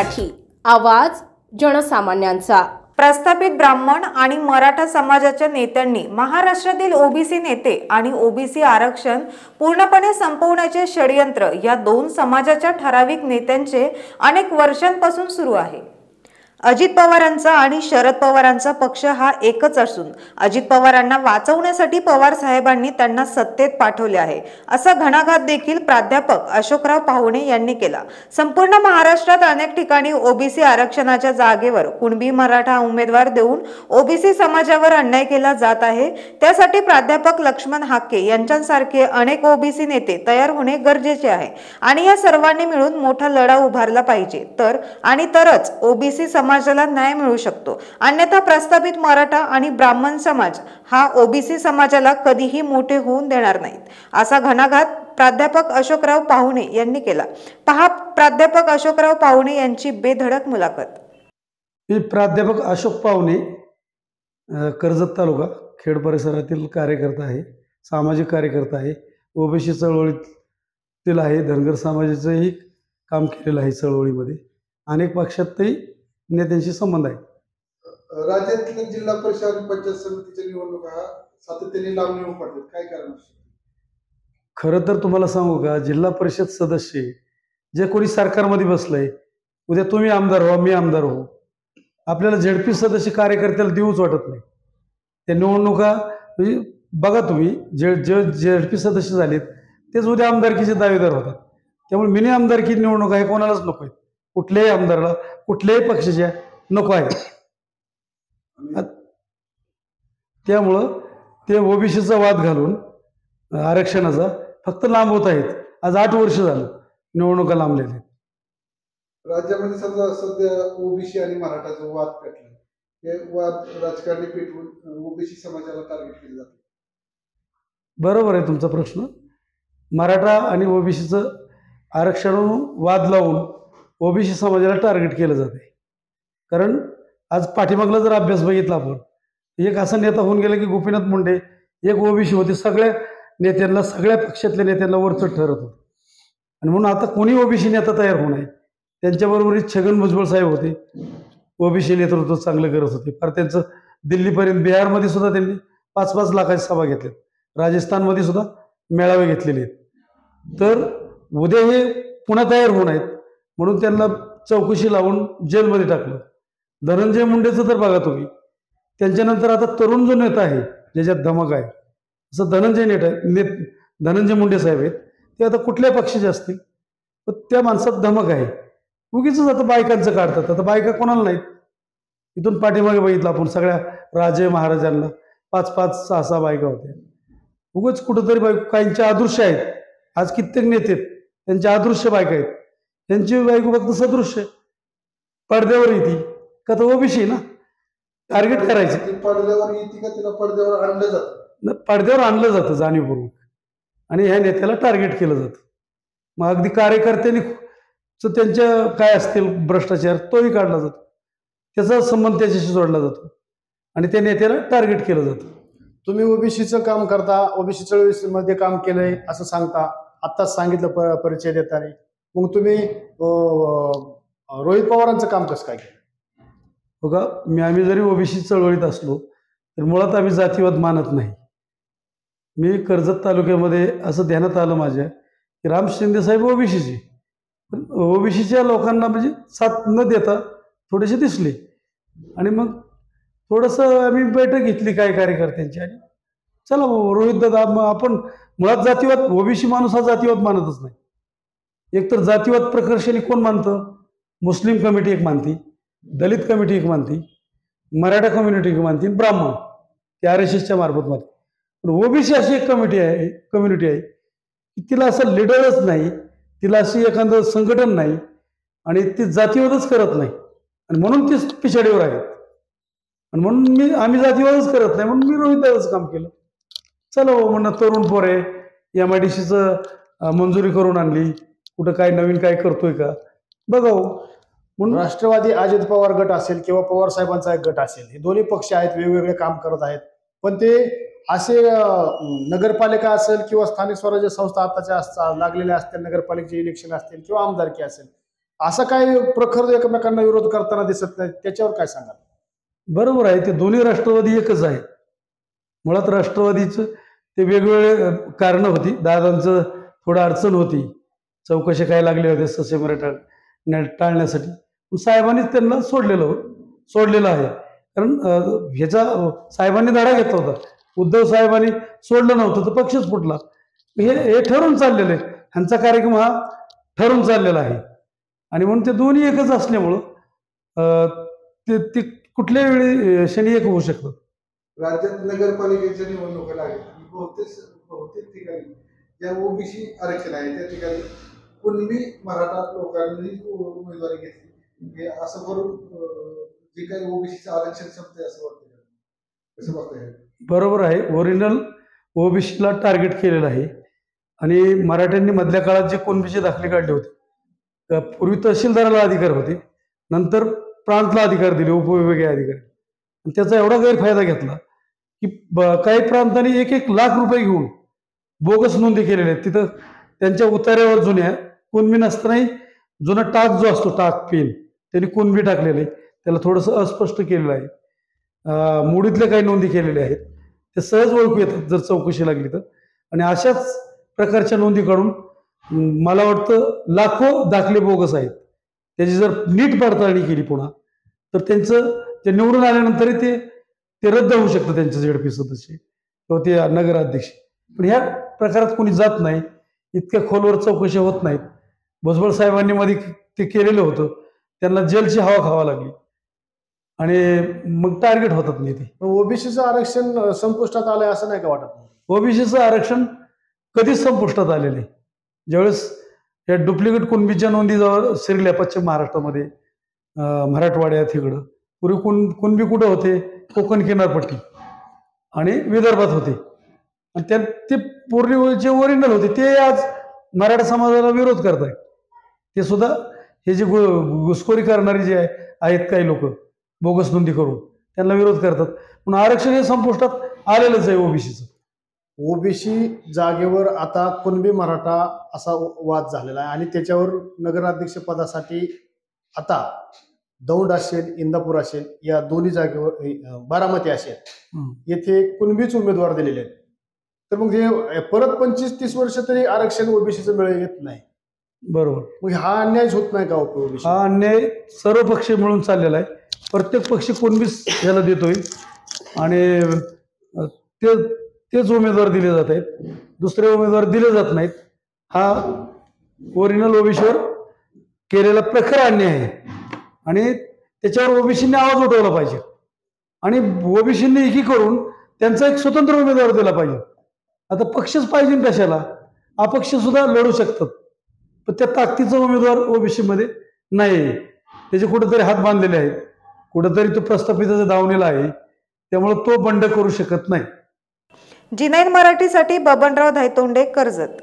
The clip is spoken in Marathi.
मराठी, आवाज जनसामान्यांचा। प्रस्थापित ब्राह्मण आणि मराठा समाजाच्या नेत्यांनी महाराष्ट्रातील ओबीसी नेते आणि ओबीसी आरक्षण पूर्णपणे संपवण्याचे षडयंत्र या दोन समाजाच्या ठराविक नेत्यांचे अनेक वर्षांपासून सुरू आहे। अजित पवारांचा आणि शरद पवारांचा पक्ष हा एकच असून अजित पवारांना वाचवण्यासाठी पवार साहेबांनी त्यांना सत्तेत पाठवले आहे, असा घणाघात देखील प्राध्यापक अशोकराव पाहुणे यांनी केला। संपूर्ण महाराष्ट्रात अनेक ठिकाणी ओबीसी आरक्षणाच्या जागेवर कुणबी मराठा उमेदवार देऊन ओबीसी समाजावर अन्याय केला जात आहे। त्यासाठी प्राध्यापक लक्ष्मण हाके यांच्यासारखे अनेक ओबीसी नेते तयार होणे गरजेचे आहे आणि या सर्वांनी मिळून मोठा लढा उभारला पाहिजे, तरच ओबीसी समाजाला न्याय मिळू शकतो। अन्यथा प्रस्थापित मराठा आणि ब्राह्मण समाज हा ओबीसी समाजाला कधीही मोठे होऊन देणार नाहीत, असा घणाघात प्राध्यापक अशोकराव पाहुणे यांनी केला। पहा प्राध्यापक अशोकराव पाहुणे यांची बेधडक मुलाखत। मी प्राध्यापक अशोक पाहुणे, कर्जत तालुका खेड परिसरातील कार्यकर्ता आहे, सामाजिक कार्यकर्ता आहे, ओबीसी चळवळीतील आहे, धनगर समाजाचंही काम केलेलं आहे, चळवळीमध्ये अनेक पक्षातही नेत्यांशी संबंध आहे। राज्यातील जिल्हा परिषद आणि पंचायत समितीच्या निवडणुका सातत्याने लांब येऊ पडतात, काय कारण? खरं तर तुम्हाला सांगू का, जिल्हा परिषद सदस्य जे कोणी सरकारमध्ये बसलंय, उद्या तुम्ही आमदार हो, मी आमदार हो, आपल्याला झेडपी सदस्य कार्यकर्त्याला देऊच वाटत नाही। त्या निवडणुका म्हणजे बघा तुम्ही, जे झेडपी सदस्य झालेत तेच उद्या आमदारकीचे दावेदार होतात। त्यामुळे मिनी आमदारकी निवडणुका हे कोणालाच नको आहे, कुठल्याही आमदाराला कुठल्याही पक्षाच्या नको आहे। त्यामुळं ते ओबीसीचा वाद घालून आरक्षणाचा फक्त लांबवत आहेत। आज 8 वर्ष झालं निवडणुका लांबलेल्या आहेत। राज्यामध्ये सध्या ओबीसी आणि मराठाचा वाद पेटला, हे वाद राजकारणी पेटवून ओबीसी समाजाला टार्गेट केले जाते। बरोबर आहे तुमचा प्रश्न। मराठा आणि ओबीसीचं आरक्षणावरून वाद लावून ओबीसी समाजाला टार्गेट केलं जाते। कारण आज पाठीमागला जर अभ्यास बघितला आपण, एक असा नेता होऊन गेला की गोपीनाथ मुंडे एक ओबीसी होते, सगळ्या नेत्यांना, सगळ्या पक्षातल्या नेत्यांना वरचढ ठरत होते। आणि म्हणून आता कोणी ओबीसी नेता तयार होऊ नये, त्यांच्याबरोबर छगन भुजबळ साहेब होते, ओबीसी नेतृत्व चांगलं करत होते। फार त्यांचं दिल्लीपर्यंत, बिहारमध्ये सुद्धा त्यांनी 5-5 लाखाची सभा घेतल्यात, राजस्थानमध्ये सुद्धा मेळावे घेतलेले आहेत। तर उद्या हे पुन्हा तयार होऊ नयेत म्हणून त्यांना चौकशी लावून जेलमध्ये टाकलं। धनंजय मुंडेचं तर बघा तुम्ही, त्यांच्यानंतर आता तरुण जो नेता आहे ज्याच्यात धमक आहे, असं धनंजय मुंडे साहेब आहेत, ते आता कुठल्या पक्षाचे असतील तर त्या माणसात धमक आहे। उगीच आता बायकांचं काढतात, आता बायका कोणाला नाहीत। इथून पाठीमागे बघितलं आपण, सगळ्या राजे महाराजांना 5-5, 6-6 बायका होत्या। उगच कुठंतरी बायको, काहींच्या अदृश्य आहेत, आज कित्येक नेते त्यांच्या अदृश्य बायका आहेत, त्यांची बायको फक्त सदृश्य पडद्यावर येते का, तर ओबीसी ना टार्गेट करायचं, पडद्यावर येते का तिला पडद्यावर आणलं जातं, पडद्यावर आणलं जातं जाणीवपूर्वक, आणि ह्या नेत्याला टार्गेट केलं जातं। मग अगदी कार्यकर्त्यांनी त्यांच्या काय असतील भ्रष्टाचार तोही काढला जातो, त्याचा संबंध त्याच्याशी जोडला जातो आणि त्या नेत्याला टार्गेट केलं जातं। तुम्ही ओबीसीचं काम करता, ओबीसी चळवळीमध्ये काम केलंय असं सांगता, आत्ताच सांगितलं परिचय देताना। मग तुम्ही रोहित पवारांचं काम कसं काय केलं? बघा, आम्ही जरी ओबीसी चळवळीत असलो तर मुळात आम्ही जातीवाद मानत नाही। मी कर्जत तालुक्यामध्ये असं ध्यानात आलं माझ्या की राम शिंदे साहेब ओबीसीचे, पण ओबीसीच्या लोकांना म्हणजे साथ न देता थोडेसे दिसले, आणि मग थोडंसं आम्ही बैठक घेतली काही कार्यकर्त्यांची, आणि चला रोहित दादा, आपण मुळात जातीवाद, ओबीसी माणूस हा जातीवाद मानतच नाही। एकतर जातीवाद प्रकर्षाने कोण मानतं? मुस्लिम कमिटी एक मानती, दलित कमिटी एक मानती, मराठा कम्युनिटी एक मानती, ब्राह्मण ते RSSच्या मार्फत मानते। पण ओबीसी अशी एक कमिटी आहे, कम्युनिटी आहे की तिला असं लिडरच नाही, तिला अशी एखादं संघटन नाही, आणि ती जातीवादच करत नाही, आणि म्हणून ती पिछाडीवर आहेत। आणि म्हणून आम्ही जातीवादच करत नाही, म्हणून मी रोहितदादाचं काम केलं। चला म्हणणं, तरुण पोर आहे, MIDCचं मंजुरी करून आणली, कुठं काय नवीन काय करतोय का बघावं म्हणून। राष्ट्रवादी अजित पवार गट असेल किंवा पवार साहेबांचा एक गट असेल, हे दोन्ही पक्ष आहेत, वेगवेगळे काम करत आहेत, पण ते असे नगरपालिका असेल किंवा स्थानिक स्वराज्य संस्था आताच्या लागलेल्या असतील, नगरपालिकेचे इलेक्शन असतील किंवा आमदारकी असेल, असं काय प्रखर एकमेकांना विरोध करताना दिसत नाही, त्याच्यावर काय सांगाल? बरोबर आहे, ते दोन्ही राष्ट्रवादी एकच आहे. मुळात राष्ट्रवादीचं ते वेगवेगळे कारणं होती. दादांचं थोडं अडचण होती, चौकशी काय लागल्या होत्या ससे मराठा टाळण्यासाठी. पण साहेबांनीच त्यांना सोडलेलं आहे. कारण ह्याचा साहेबांनी धडा घेतला होता. उद्धव साहेबांनी सोडलं नव्हतं तर पक्षच फुटला. हे ठरून चाललेलं आहे, ह्यांचा कार्यक्रम हा ठरून चाललेला आहे. आणि म्हणून ते दोन्ही एकच असल्यामुळं ते कुठल्याही वेळी शनी एक होऊ शकतं. राज्यात नगरपालिकेच्या निवडणुका लागल्या आणि बहुतेक ठिकाणी ज्या ओबीसी आरक्षण आहे त्या ठिकाणी कुणबी मराठा लोकांनी उमेदवारी घेतली. हे असं करून जे काही ओबीसीचं आरक्षण संपतंय असं वाटतं, कसं बघताय? बरोबर आहे, ओरिजिनल ओबीसीला टार्गेट केलेलं आहे. आणि मराठ्यांनी मधल्या काळात जे कुणबीचे दाखले काढले होते, पूर्वी तहसीलदाराला अधिकार होते, नंतर प्रांतला अधिकार दिले, उपविभागीय अधिकारी. आणि त्याचा एवढा गैरफायदा घेतला की काही प्रांतांनी 1-1 लाख रुपये घेऊन बोगस नोंदी केलेल्या आहेत. तिथं त्यांच्या उतार्यावर जुन्या कुणबी नसतानाही जुना टाक जो असतो, टाक पेन, त्यांनी कुणबी टाकलेलं आहे. त्याला थोडंसं अस्पष्ट केलेलं आहे. मुडीतल्या काही नोंदी केलेल्या आहेत, ते सहज ओळखू येतात जर चौकशी लागली तर. आणि अशाच प्रकारच्या नोंदी काढून मला वाटतं लाखो दाखले बोगस आहेत. त्याची जर नीट पडताळणी केली पुन्हा तर त्यांचं ते निवडून आल्यानंतरही ते रद्द होऊ शकतं, त्यांचं झेडपी सदस्य किंवा ते नगराध्यक्ष. पण ह्या प्रकारात कोणी जात नाही, इतक्या खोलवर चौकशी होत नाहीत. भुजबळ साहेबांनी मध्ये ते केलेलं होतं, त्यांना जेलची हवा खावा लागली आणि मग टार्गेट होतात नाही ते. ओबीसीचं आरक्षण संपुष्टात आलंय असं नाही का वाटत? ओबीसीचं आरक्षण कधीच संपुष्टात आलेलं आहे. ज्यावेळेस या डुप्लिकेट कुणबीच्या नोंदी जवळ शिरल्या पश्चिम महाराष्ट्रामध्ये, मराठवाड्यात, इकडं पूर्वी कुणबी कुठं होते? कोकण किनारपट्टी आणि विदर्भात होते. आणि त्यात ते पूर्वी जे ओरिजिनल होते ते आज मराठा समाजाला विरोध करतायत. ते सुद्धा हे जे घुसखोरी करणारे जे आहेत काही लोक बोगस नोंदी करून त्यांना विरोध करतात. पण आरक्षण हे संपुष्टात आलेलंच आहे ओबीसीचं. ओबीसी जागेवर आता कुणबी मराठा असा वाद झालेला आहे आणि त्याच्यावर नगराध्यक्ष पदासाठी आता दौंड असेल, इंदापूर असेल, या दोन्ही जागेवर, बारामती असेल, येथे कुणबीच उमेदवार दिलेले आहेत. तर मग हे परत 25-30 वर्ष तरी आरक्षण ओबीसीचं मिळत येत नाही. बरोबर, मग हा अन्यायच होत नाही का ओबीसी? हा अन्याय सर्व पक्ष मिळून चाललेला आहे. प्रत्येक पक्ष कुणबीच ह्याला देतोय आणि तेच उमेदवार दिले जात आहेत, दुसरे उमेदवार दिले जात नाहीत. हा ओरिजिनल ओबीसीवर केलेला प्रखर अन्याय आहे आणि त्याच्यावर ओबीसीने आवाज उठवला पाहिजे आणि ओबीसीने एकी करून त्यांचा एक स्वतंत्र उमेदवार दिला पाहिजे. आता पक्षच पाहिजे कशाला, अपक्ष सुद्धा लढू शकतात, पण त्या ताकदीचा उमेदवार ओबीसी मध्ये नाही. त्याचे कुठेतरी हात बांधलेले आहेत, कुठेतरी तो प्रस्थापिताचा दावणीला आहे, त्यामुळे तो बंड करू शकत नाही. जी9 मराठीसाठी बबनराव धायतोंडे, कर्जत.